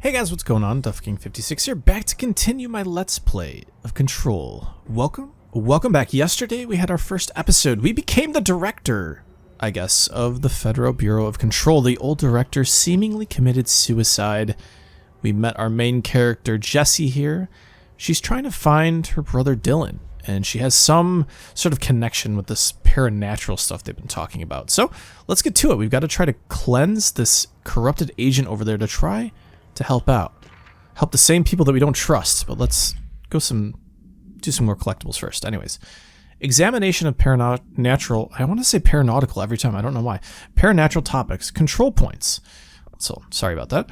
Hey guys, what's going on? DuffKing56 here, back to continue my Let's Play of Control. Welcome back. Yesterday we had our first episode. We became the director, I guess, of the Federal Bureau of Control. The old director seemingly committed suicide. We met our main character, Jessie, here. She's trying to find her brother Dylan, and she has some sort of connection with this paranatural stuff they've been talking about. So let's get to it. We've got to try to cleanse this corrupted agent over there to try to help out. Help the same people that we don't trust. But let's go do some more collectibles first. Anyways, examination of paranatural, I want to say paranautical every time, I don't know why. Paranatural topics, control points. So, sorry about that.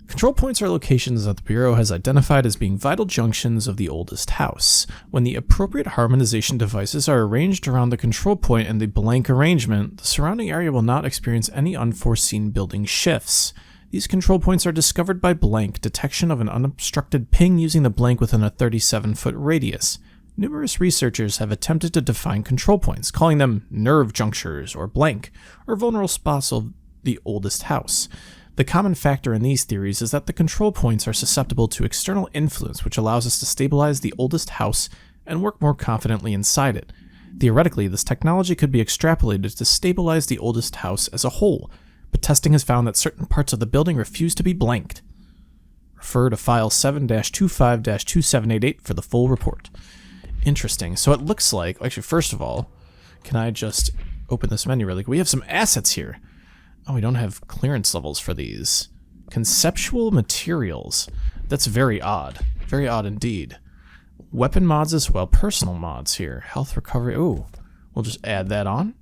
Control points are locations that the Bureau has identified as being vital junctions of the oldest house. When the appropriate harmonization devices are arranged around the control point in the blank arrangement, the surrounding area will not experience any unforeseen building shifts. These control points are discovered by blank detection of an unobstructed ping using the blank within a 37-foot radius. Numerous researchers have attempted to define control points, calling them nerve junctures or blank, or vulnerable spots of the oldest house. The common factor in these theories is that the control points are susceptible to external influence, which allows us to stabilize the oldest house and work more confidently inside it. Theoretically, this technology could be extrapolated to stabilize the oldest house as a whole, but testing has found that certain parts of the building refuse to be blanked. Refer to file 7-25-2788 for the full report. Interesting. So it looks like, actually, first of all, can I just open this menu really quick? We have some assets here. Oh, we don't have clearance levels for these. Conceptual materials. That's very odd. Very odd indeed. Weapon mods as well. Personal mods here. Health recovery. Ooh, we'll just add that on.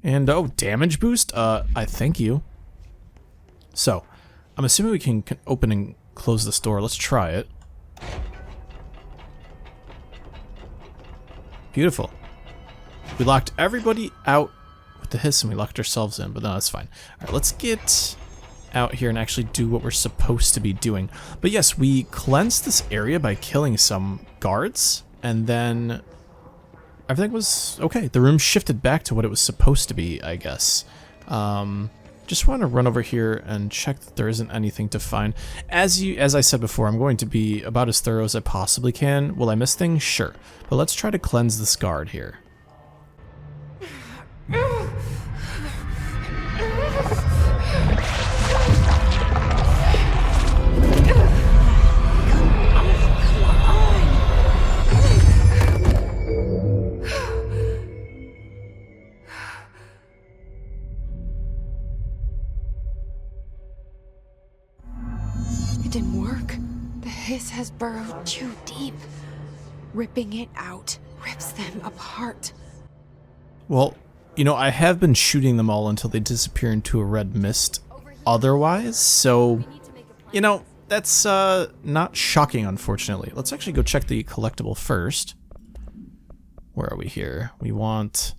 And, oh, damage boost? I thank you. So, I'm assuming we can open and close this door. Let's try it. Beautiful. We locked everybody out with the hiss and we locked ourselves in, but no, that's fine. Alright, let's get out here and actually do what we're supposed to be doing. But yes, we cleansed this area by killing some guards, and then everything was okay. The room shifted back to what it was supposed to be, I guess. Just want to run over here and check that there isn't anything to find. As I said before, I'm going to be about as thorough as I possibly can. Will I miss things? Sure. But let's try to cleanse this guard here. Didn't work. The hiss has burrowed too deep. Ripping it out rips them apart. Well, you know, I have been shooting them all until they disappear into a red mist otherwise, so, you know, that's not shocking, unfortunately. Let's actually go check the collectible first. Where are we here? We want...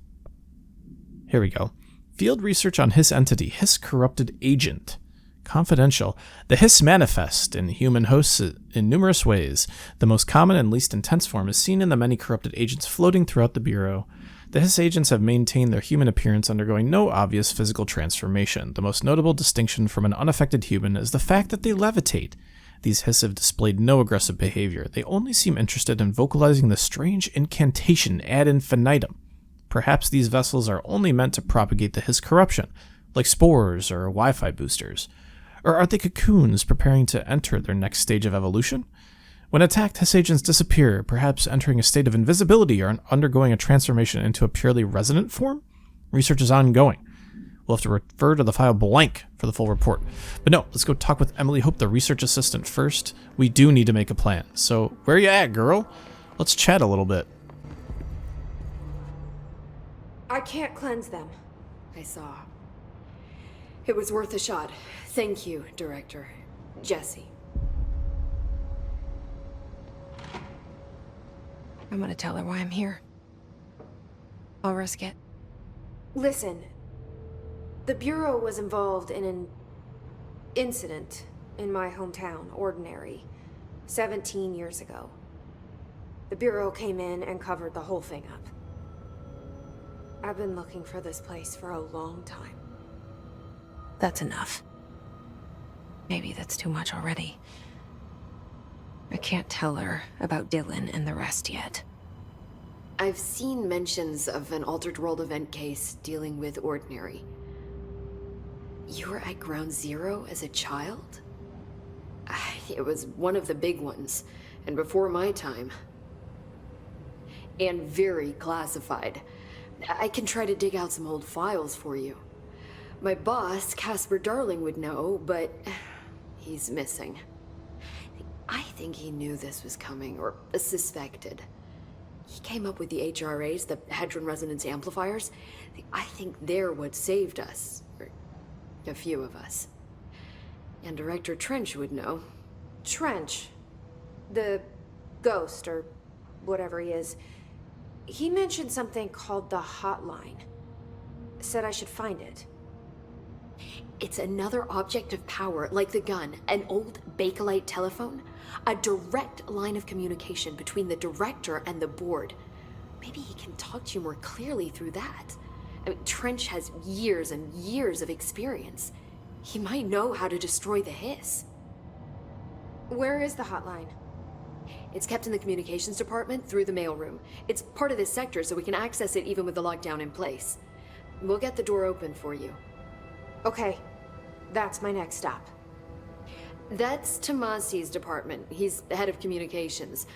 Here we go. Field research on Hiss entity, Hiss corrupted agent. Confidential. The Hiss manifest in human hosts in numerous ways. The most common and least intense form is seen in the many corrupted agents floating throughout the Bureau. The Hiss agents have maintained their human appearance, undergoing no obvious physical transformation. The most notable distinction from an unaffected human is the fact that they levitate. These Hiss have displayed no aggressive behavior. They only seem interested in vocalizing the strange incantation ad infinitum. Perhaps these vessels are only meant to propagate the Hiss corruption, like spores or Wi-Fi boosters. Or are they cocoons preparing to enter their next stage of evolution? When attacked, Hiss agents disappear, perhaps entering a state of invisibility or undergoing a transformation into a purely resonant form? Research is ongoing. We'll have to refer to the file blank for the full report. But no, let's go talk with Emily Hope, the research assistant, first. We do need to make a plan. So, where you at, girl? Let's chat a little bit. I can't cleanse them. I saw. It was worth a shot. Thank you, Director. Jessie. I'm gonna tell her why I'm here. I'll risk it. Listen. The Bureau was involved in an incident in my hometown, Ordinary, 17 years ago. The Bureau came in and covered the whole thing up. I've been looking for this place for a long time. That's enough. Maybe that's too much already. I can't tell her about Dylan and the rest yet. I've seen mentions of an Altered World event case dealing with Ordinary. You were at Ground Zero as a child? It was one of the big ones, and before my time. And very classified. I can try to dig out some old files for you. My boss, Casper Darling, would know, but he's missing. I think he knew this was coming, or suspected. He came up with the HRAs, the Hadron Resonance Amplifiers. I think they're what saved us. Or a few of us. And Director Trench would know. Trench. The ghost, or whatever he is. He mentioned something called the Hotline. Said I should find it. It's another object of power, like the gun, an old Bakelite telephone. A direct line of communication between the director and the board. Maybe he can talk to you more clearly through that. I mean, Trench has years and years of experience. He might know how to destroy the hiss. Where is the hotline? It's kept in the communications department through the mailroom. It's part of this sector, so we can access it even with the lockdown in place. We'll get the door open for you. Okay, that's my next stop. That's Tomasi's department. He's head of communications.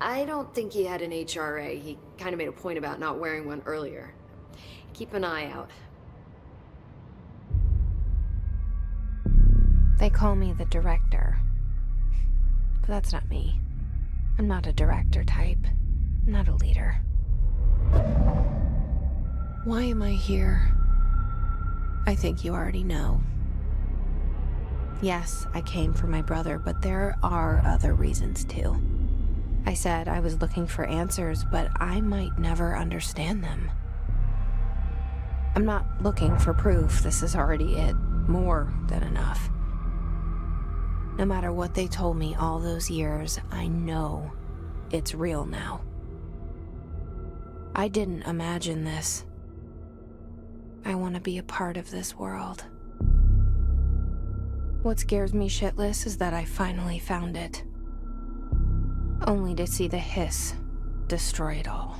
I don't think he had an HRA. He kind of made a point about not wearing one earlier. Keep an eye out. They call me the director. But that's not me. I'm not a director type. I'm not a leader. Why am I here? I think you already know. Yes, I came for my brother, but there are other reasons too. I said I was looking for answers, but I might never understand them. I'm not looking for proof. This is already it. More than enough. No matter what they told me all those years, I know it's real now. I didn't imagine this. I want to be a part of this world. What scares me shitless is that I finally found it. Only to see the hiss destroy it all.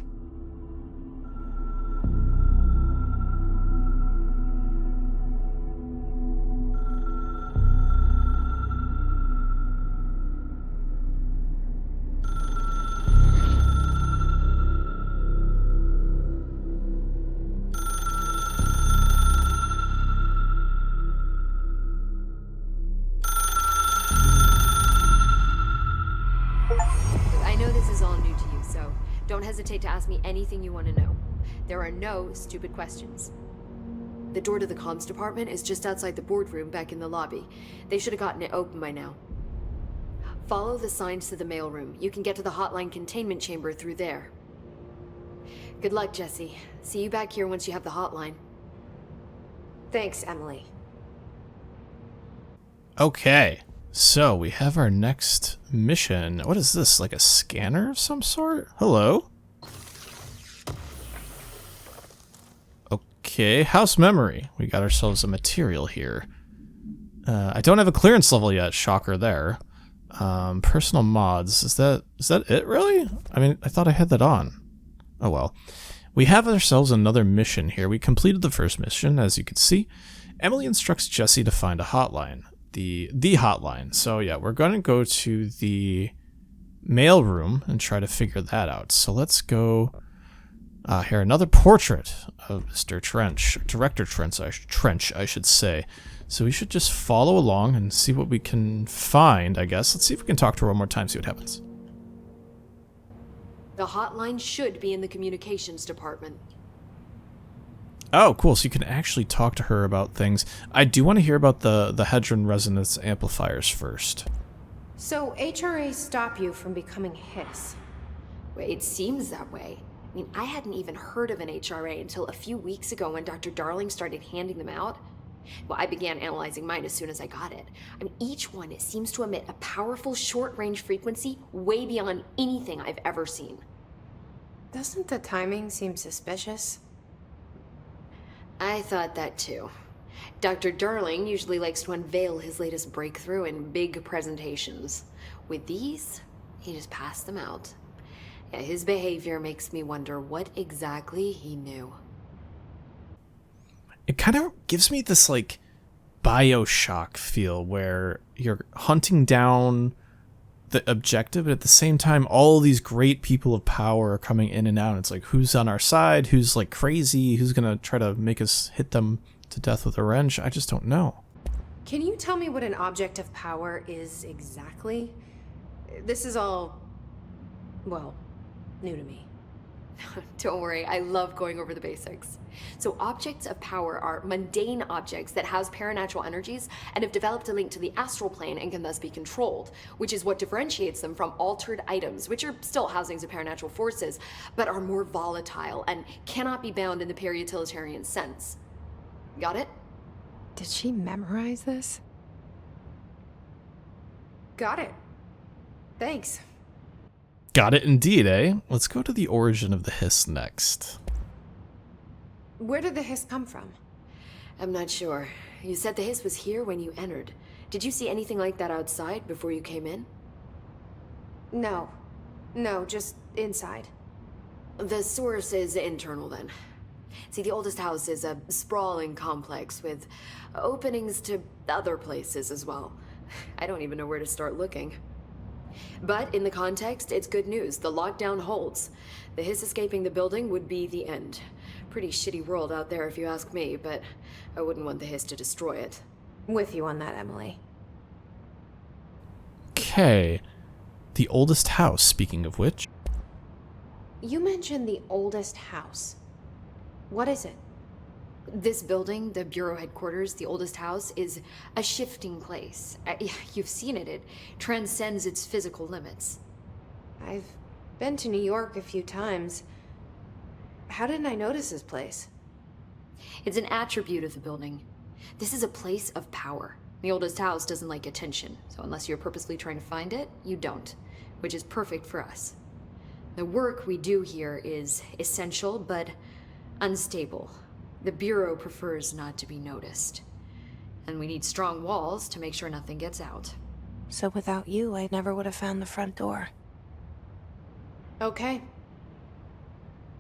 Don't hesitate to ask me anything you want to know. There are no stupid questions. The door to the comms department is just outside the boardroom back in the lobby. They should have gotten it open by now. Follow the signs to the mailroom. You can get to the hotline containment chamber through there. Good luck, Jesse. See you back here once you have the hotline. Thanks, Emily. Okay, so we have our next mission. What is this, like a scanner of some sort? Hello? Okay, house memory. We got ourselves a material here. I don't have a clearance level yet, shocker there. Personal mods, is that it really? I mean, I thought I had that on. Oh well. We have ourselves another mission here. We completed the first mission, as you can see. Emily instructs Jesse to find a hotline. The hotline. So yeah, we're going to go to the mail room and try to figure that out. So let's go here. Another portrait of Mr. Trench, Director Trench, I should say. So we should just follow along and see what we can find, I guess. Let's see if we can talk to her one more time, see what happens. The hotline should be in the communications department. Oh, cool. So you can actually talk to her about things. I do want to hear about the Hadron Resonance Amplifiers first. So HRAs stop you from becoming hiss? Well, it seems that way. I mean, I hadn't even heard of an HRA until a few weeks ago when Dr. Darling started handing them out. Well, I began analyzing mine as soon as I got it. I mean, each one seems to emit a powerful short-range frequency way beyond anything I've ever seen. Doesn't the timing seem suspicious? I thought that too. Dr. Darling usually likes to unveil his latest breakthrough in big presentations. With these, he just passed them out. Yeah, his behavior makes me wonder what exactly he knew. It kind of gives me this, like, BioShock feel where you're hunting down the objective, but at the same time, all these great people of power are coming in and out. It's like, who's on our side? Who's, like, crazy? Who's gonna try to make us hit them to death with a wrench? I just don't know. Can you tell me what an object of power is exactly? This is all, well, new to me. Don't worry, I love going over the basics. So objects of power are mundane objects that house paranatural energies and have developed a link to the astral plane and can thus be controlled, which is what differentiates them from altered items, which are still housings of paranatural forces, but are more volatile and cannot be bound in the peri-utilitarian sense. Got it? Did she memorize this? Got it. Thanks. Got it indeed, eh? Let's go to the origin of the hiss next. Where did the hiss come from? I'm not sure. You said the hiss was here when you entered. Did you see anything like that outside before you came in? No. No, just inside. The source is internal then. See, the oldest house is a sprawling complex with openings to other places as well. I don't even know where to start looking. But in the context, it's good news. The lockdown holds. The hiss escaping the building would be the end. Pretty shitty world out there if you ask me, but I wouldn't want the hiss to destroy it. With you on that, Emily. Okay. The oldest house, speaking of which. You mentioned the oldest house. What is it? This building, the Bureau headquarters, the oldest house, is a shifting place. You've seen it. It transcends its physical limits. I've been to New York a few times. How didn't I notice this place? It's an attribute of the building. This is a place of power. The oldest house doesn't like attention, so unless you're purposely trying to find it, you don't, which is perfect for us. The work we do here is essential, but unstable. The Bureau prefers not to be noticed. And we need strong walls to make sure nothing gets out. So without you, I never would have found the front door. Okay.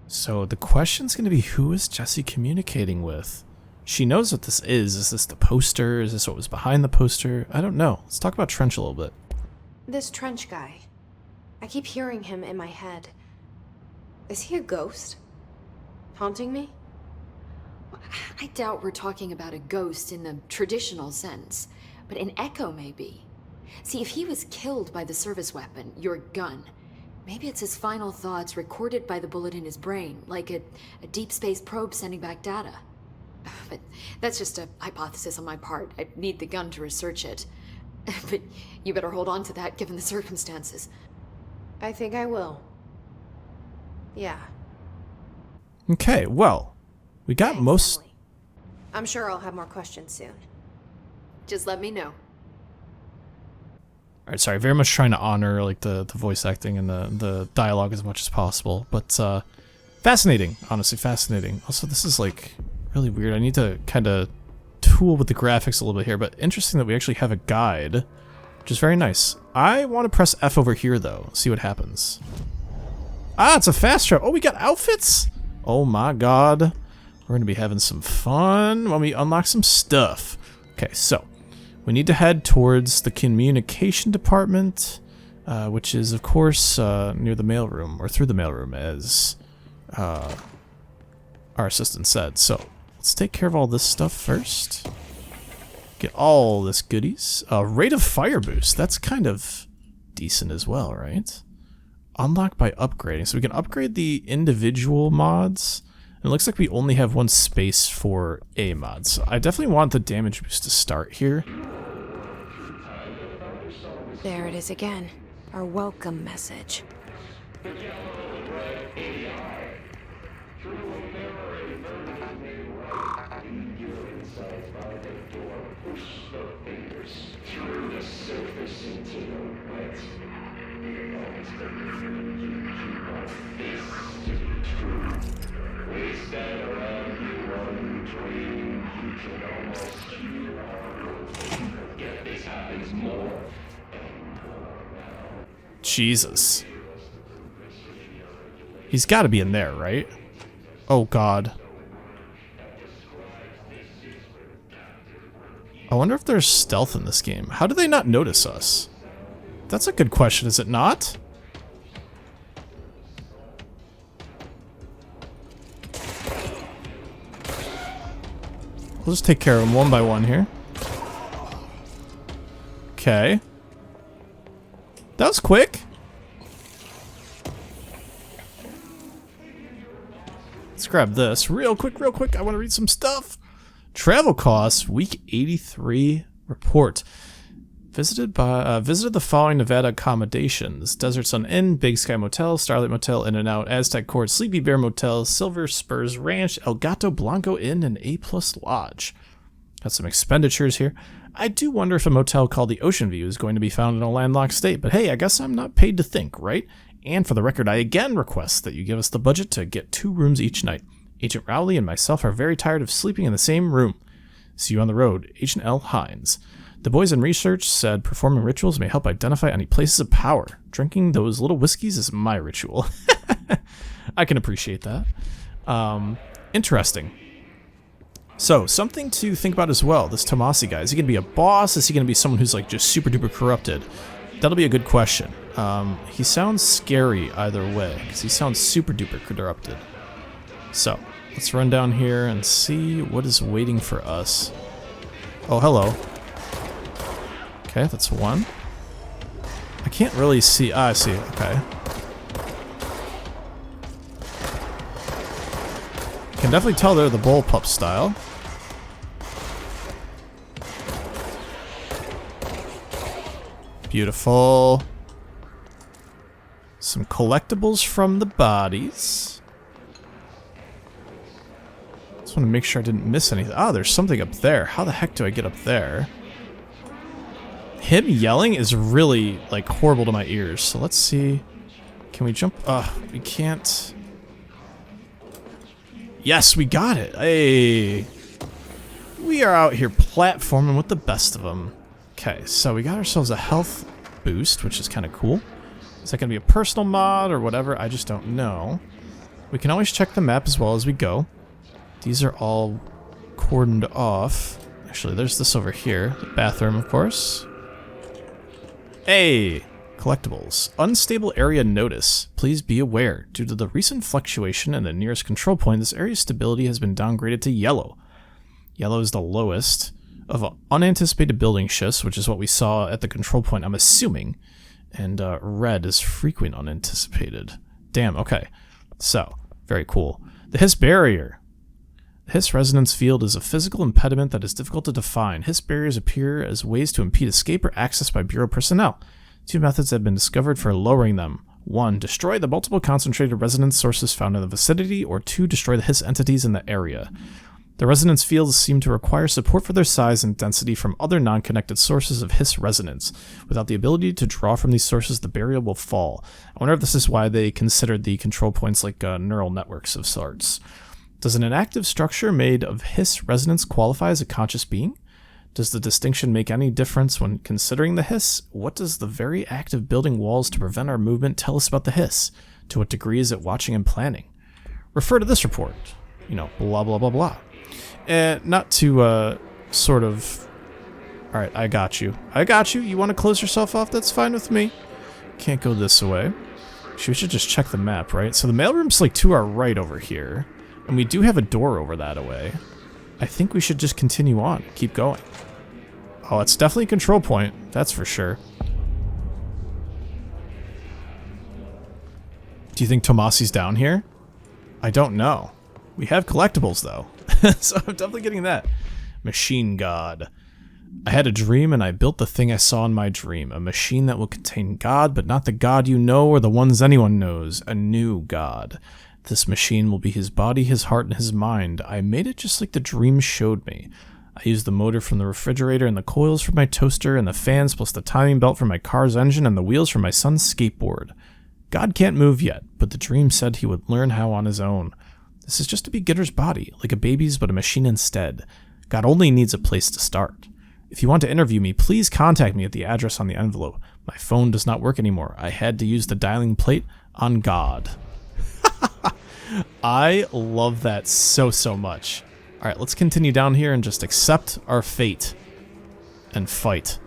So the question's going to be, who is Jessie communicating with? She knows what this is. Is this the poster? Is this what was behind the poster? I don't know. Let's talk about Trench a little bit. This Trench guy. I keep hearing him in my head. Is he a ghost? Haunting me? I doubt we're talking about a ghost in the traditional sense, but an echo maybe. See, if he was killed by the service weapon, your gun, maybe it's his final thoughts recorded by the bullet in his brain, like a deep space probe sending back data. But that's just a hypothesis on my part. I need the gun to research it. But you better hold on to that given the circumstances. I think I will. Yeah. Okay, well, we got Thanks, most... Emily. I'm sure I'll have more questions soon. Just let me know. Alright, sorry, very much trying to honor like the voice acting and the dialogue as much as possible, but fascinating, honestly fascinating. Also, this is like really weird. I need to kind of tool with the graphics a little bit here, but interesting that we actually have a guide, which is very nice. I want to press F over here though, see what happens. Ah, it's a fast trap. Oh, we got outfits? Oh my god. We're going to be having some fun when we unlock some stuff. Okay, so we need to head towards the communication department, which is, of course, near the mailroom, or through the mailroom, as our assistant said. So let's take care of all this stuff first. Get all this goodies. Rate of fire boost. That's kind of decent as well, right? Unlock by upgrading. So we can upgrade the individual mods. It looks like we only have one space for a mod. So I definitely want the damage boost to start here. There it is again. Our welcome message. Jesus. He's got to be in there, right? Oh, God. I wonder if there's stealth in this game. How do they not notice us? That's a good question, is it not? We'll just take care of them one by one here. Okay. That was quick. Let's grab this real quick, real quick. I want to read some stuff. Travel costs, week 83 report. Visited the following Nevada accommodations: Desert Sun Inn, Big Sky Motel, Starlight Motel, In and Out, Aztec Court, Sleepy Bear Motel, Silver Spurs Ranch, El Gato Blanco Inn, and A Plus Lodge. Got some expenditures here. I do wonder if a motel called the Ocean View is going to be found in a landlocked state, but hey, I guess I'm not paid to think, right? And for the record, I again request that you give us the budget to get 2 rooms each night. Agent Rowley and myself are very tired of sleeping in the same room. See you on the road, Agent L. Hines. The boys in research said performing rituals may help identify any places of power. Drinking those little whiskeys is my ritual. I can appreciate that. Interesting. So, something to think about as well, this Tomasi guy. Is he going to be a boss? Is he going to be someone who's like just super duper corrupted? That'll be a good question. He sounds scary either way, because he sounds super duper corrupted. So, let's run down here and see what is waiting for us. Oh, hello. Okay, that's one. I can't really see. Ah, I see. Okay. Can definitely tell they're the bullpup style. Beautiful. Some collectibles from the bodies. Just want to make sure I didn't miss anything. Ah, there's something up there. How the heck do I get up there? Him yelling is really, like, horrible to my ears. So let's see. Can we jump? We can't. Yes, we got it. Hey. We are out here platforming with the best of them. Okay, so we got ourselves a health boost, which is kind of cool. Is that going to be a personal mod or whatever? I just don't know. We can always check the map as well as we go. These are all cordoned off. Actually, there's this over here. The bathroom, of course. Hey! Collectibles. Unstable area notice. Please be aware. Due to the recent fluctuation in the nearest control point, this area's stability has been downgraded to yellow. Yellow is the lowest of unanticipated building shifts, which is what we saw at the control point, I'm assuming. And red is frequent unanticipated. Damn, okay. So, very cool. The Hiss barrier. The Hiss resonance field is a physical impediment that is difficult to define. Hiss barriers appear as ways to impede escape or access by Bureau personnel. 2 methods have been discovered for lowering them. 1. Destroy the multiple concentrated resonance sources found in the vicinity, or 2. Destroy the Hiss entities in the area. The resonance fields seem to require support for their size and density from other non-connected sources of Hiss resonance. Without the ability to draw from these sources, the barrier will fall. I wonder if this is why they considered the control points like neural networks of sorts. Does an inactive structure made of Hiss resonance qualify as a conscious being? Does the distinction make any difference when considering the Hiss? What does the very act of building walls to prevent our movement tell us about the Hiss? To what degree is it watching and planning? Refer to this report. You know, blah, blah, blah, blah. Not to, sort of... Alright, I got you. I got you. You want to close yourself off? That's fine with me. Can't go this way. We should just check the map, right? So the mailroom's like to our right over here. And we do have a door over that away. I think we should just continue on. Keep going. Oh, it's definitely a control point. That's for sure. Do you think Tomasi's down here? I don't know. We have collectibles, though. So I'm definitely getting that. Machine God. I had a dream and I built the thing I saw in my dream. A machine that will contain God, but not the God you know or the ones anyone knows. A new God. This machine will be his body, his heart, and his mind. I made it just like the dream showed me. I used the motor from the refrigerator and the coils from my toaster and the fans plus the timing belt from my car's engine and the wheels from my son's skateboard. God can't move yet, but the dream said he would learn how on his own. This is just a beginner's body, like a baby's but a machine instead. God only needs a place to start. If you want to interview me, please contact me at the address on the envelope. My phone does not work anymore. I had to use the dialing plate on God. I love that so much. Alright, let's continue down here and just accept our fate and fight.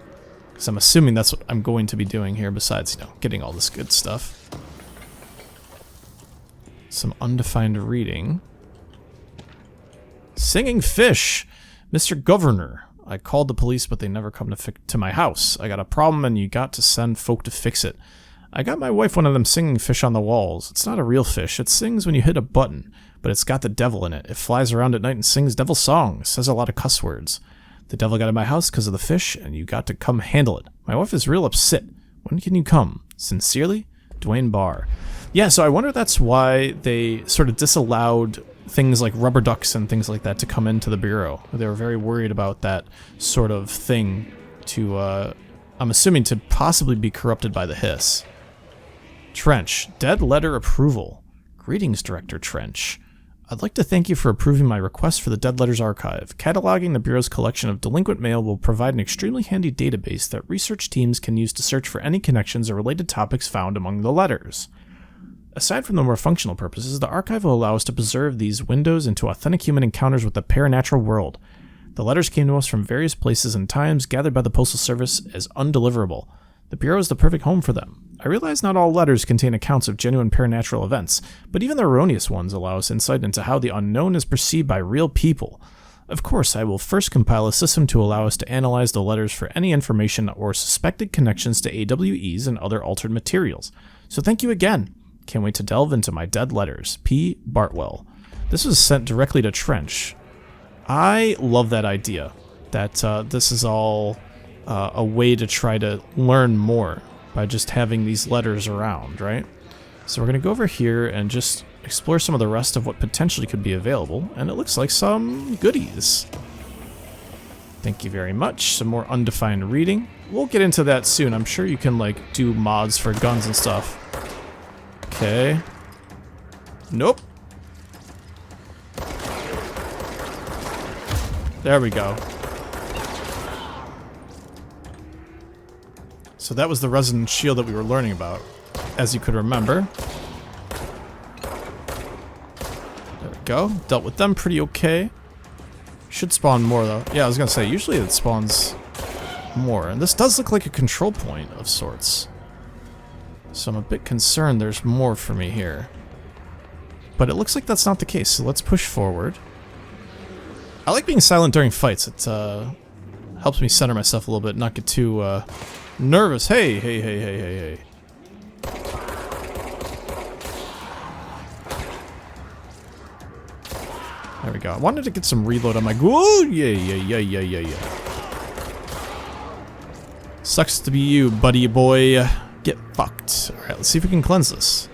Because I'm assuming that's what I'm going to be doing here besides, you know, getting all this good stuff. Some undefined reading. Singing fish! Mr. Governor, I called the police, but they never come to my house. I got a problem and you got to send folk to fix it. I got my wife one of them singing fish on the walls. It's not a real fish. It sings when you hit a button, but it's got the devil in it. It flies around at night and sings devil songs, says a lot of cuss words. The devil got in my house because of the fish, and you got to come handle it. My wife is real upset. When can you come? Sincerely, Dwayne Barr. Yeah, so I wonder that's why they sort of disallowed things like rubber ducks and things like that to come into the Bureau. They were very worried about that sort of thing to, I'm assuming, to possibly be corrupted by the hiss. Trench, dead letter approval. Greetings, Director Trench. I'd like to thank you for approving my request for the Dead Letters Archive. Cataloging the Bureau's collection of delinquent mail will provide an extremely handy database that research teams can use to search for any connections or related topics found among the letters. Aside from the more functional purposes, the archive will allow us to preserve these windows into authentic human encounters with the paranatural world. The letters came to us from various places and times, gathered by the Postal Service as undeliverable. The Bureau is the perfect home for them. I realize not all letters contain accounts of genuine paranatural events, but even the erroneous ones allow us insight into how the unknown is perceived by real people. Of course, I will first compile a system to allow us to analyze the letters for any information or suspected connections to AWEs and other altered materials. So thank you again. Can't wait to delve into my dead letters. P. Bartwell. This was sent directly to Trench. I love that idea, that this is all a way to try to learn more by just having these letters around, right? So we're going to go over here and just explore some of the rest of what potentially could be available, and it looks like some goodies. Thank you very much. Some more undefined reading. We'll get into that soon. I'm sure you can, like, do mods for guns and stuff. Okay. Nope. There we go. So that was the resonant shield that we were learning about, as you could remember. There we go. Dealt with them pretty okay. Should spawn more, though. Yeah, I was gonna say, usually it spawns more. And this does look like a control point of sorts. So I'm a bit concerned there's more for me here. But it looks like that's not the case, so let's push forward. I like being silent during fights. It helps me center myself a little bit, not get too nervous. Hey. There we go. I wanted to get some reload on my... Whoa! Yeah. Sucks to be you, buddy boy. Get fucked. Alright, let's see if we can cleanse this.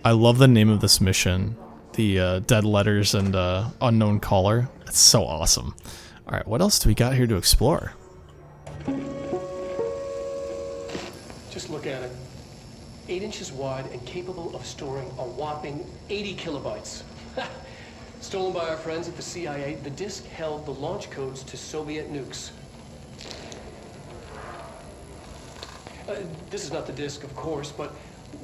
I love the name of this mission. The Dead Letters and Unknown Caller. It's so awesome. Alright, what else do we got here to explore? Just look at it. 8 inches wide and capable of storing a whopping 80 kilobytes. Stolen by our friends at the CIA, the disk held the launch codes to Soviet nukes. This is not the disk, of course, but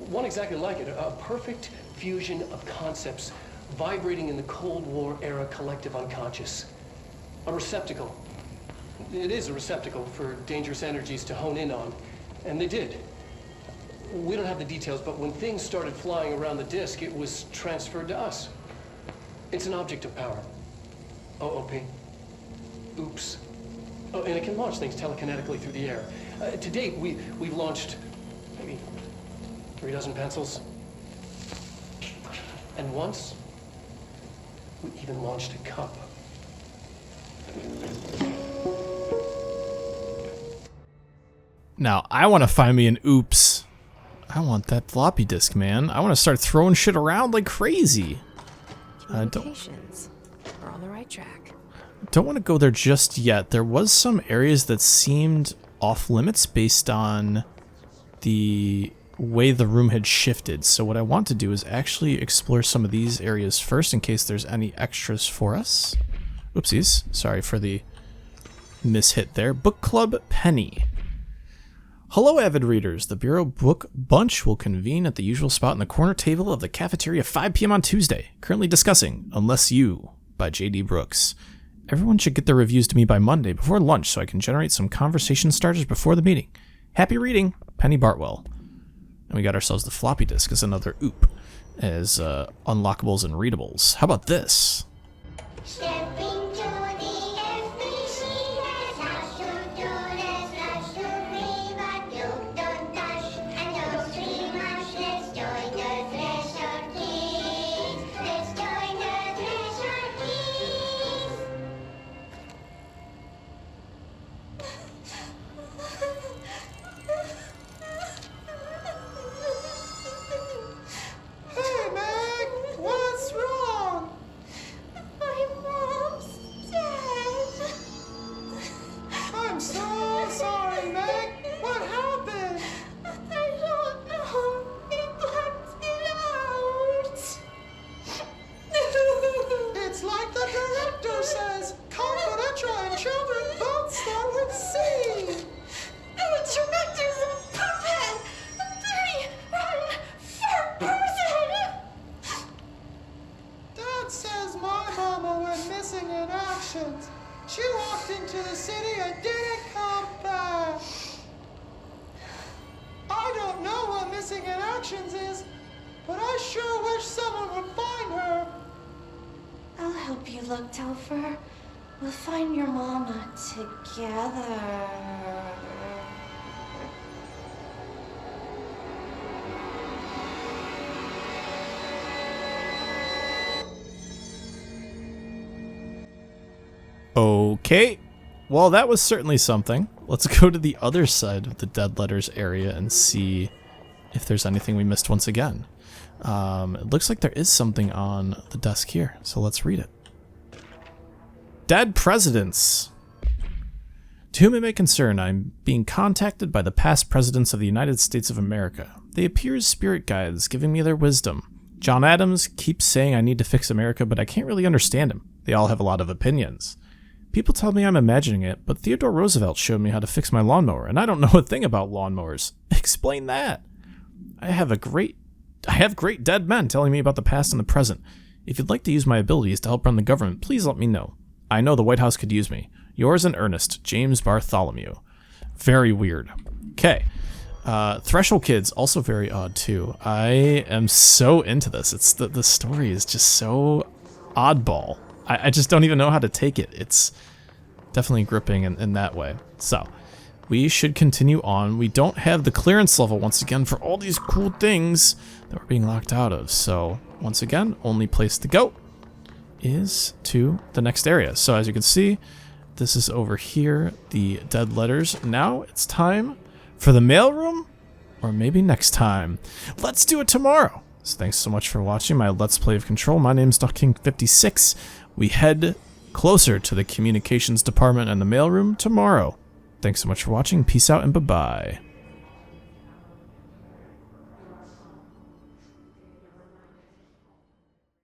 one exactly like it. A perfect fusion of concepts vibrating in the Cold War era collective unconscious. A receptacle. It is a receptacle for dangerous energies to hone in on, and they did. We don't have the details, but when things started flying around the disk, it was transferred to us. It's an object of power. OOP. Oops. Oh, and it can launch things telekinetically through the air. To date, we've launched maybe 3 dozen pencils. And once, we even launched a cup. Now, I want to find me an oops. I want that floppy disk, man. I want to start throwing shit around like crazy. Communications. We're on the right track. Don't want to go there just yet. There was some areas that seemed off limits based on the way the room had shifted. So what I want to do is actually explore some of these areas first in case there's any extras for us. Oopsies. Sorry for the mishit there. Book Club Penny. Hello, avid readers. The Bureau Book Bunch will convene at the usual spot in the corner table of the cafeteria at 5 p.m. on Tuesday. Currently discussing Unless You by J.D. Brooks. Everyone should get their reviews to me by Monday before lunch so I can generate some conversation starters before the meeting. Happy reading, Penny Bartwell. And we got ourselves the floppy disk as another oop as unlockables and readables. How about this? She walked into the city and didn't come back. I don't know what missing in actions is, but I sure wish someone would find her. I'll help you look, Topher. We'll find your mama together. Okay, well that was certainly something. Let's go to the other side of the dead letters area and see if there's anything we missed once again. It looks like there is something on the desk here, so let's read it. Dead Presidents. To whom it may concern, I'm being contacted by the past presidents of the United States of America. They appear as spirit guides, giving me their wisdom. John Adams keeps saying I need to fix America, but I can't really understand him. They all have a lot of opinions. People tell me I'm imagining it, but Theodore Roosevelt showed me how to fix my lawnmower, and I don't know a thing about lawnmowers. Explain that. I have great dead men telling me about the past and the present. If you'd like to use my abilities to help run the government, please let me know. I know the White House could use me. Yours in earnest, James Bartholomew. Very weird. Okay. Threshold Kids, also very odd too. I am so into this. It's the story is just so oddball. I just don't even know how to take it. It's definitely gripping in that way. So, we should continue on. We don't have the clearance level once again for all these cool things that we're being locked out of. So, once again, only place to go is to the next area. So, as you can see, this is over here, the dead letters. Now it's time for the mailroom, or maybe next time. Let's do it tomorrow. So thanks so much for watching my Let's Play of Control. My name's DuckKing56. We head closer to the communications department and the mailroom tomorrow. Thanks so much for watching. Peace out and bye-bye.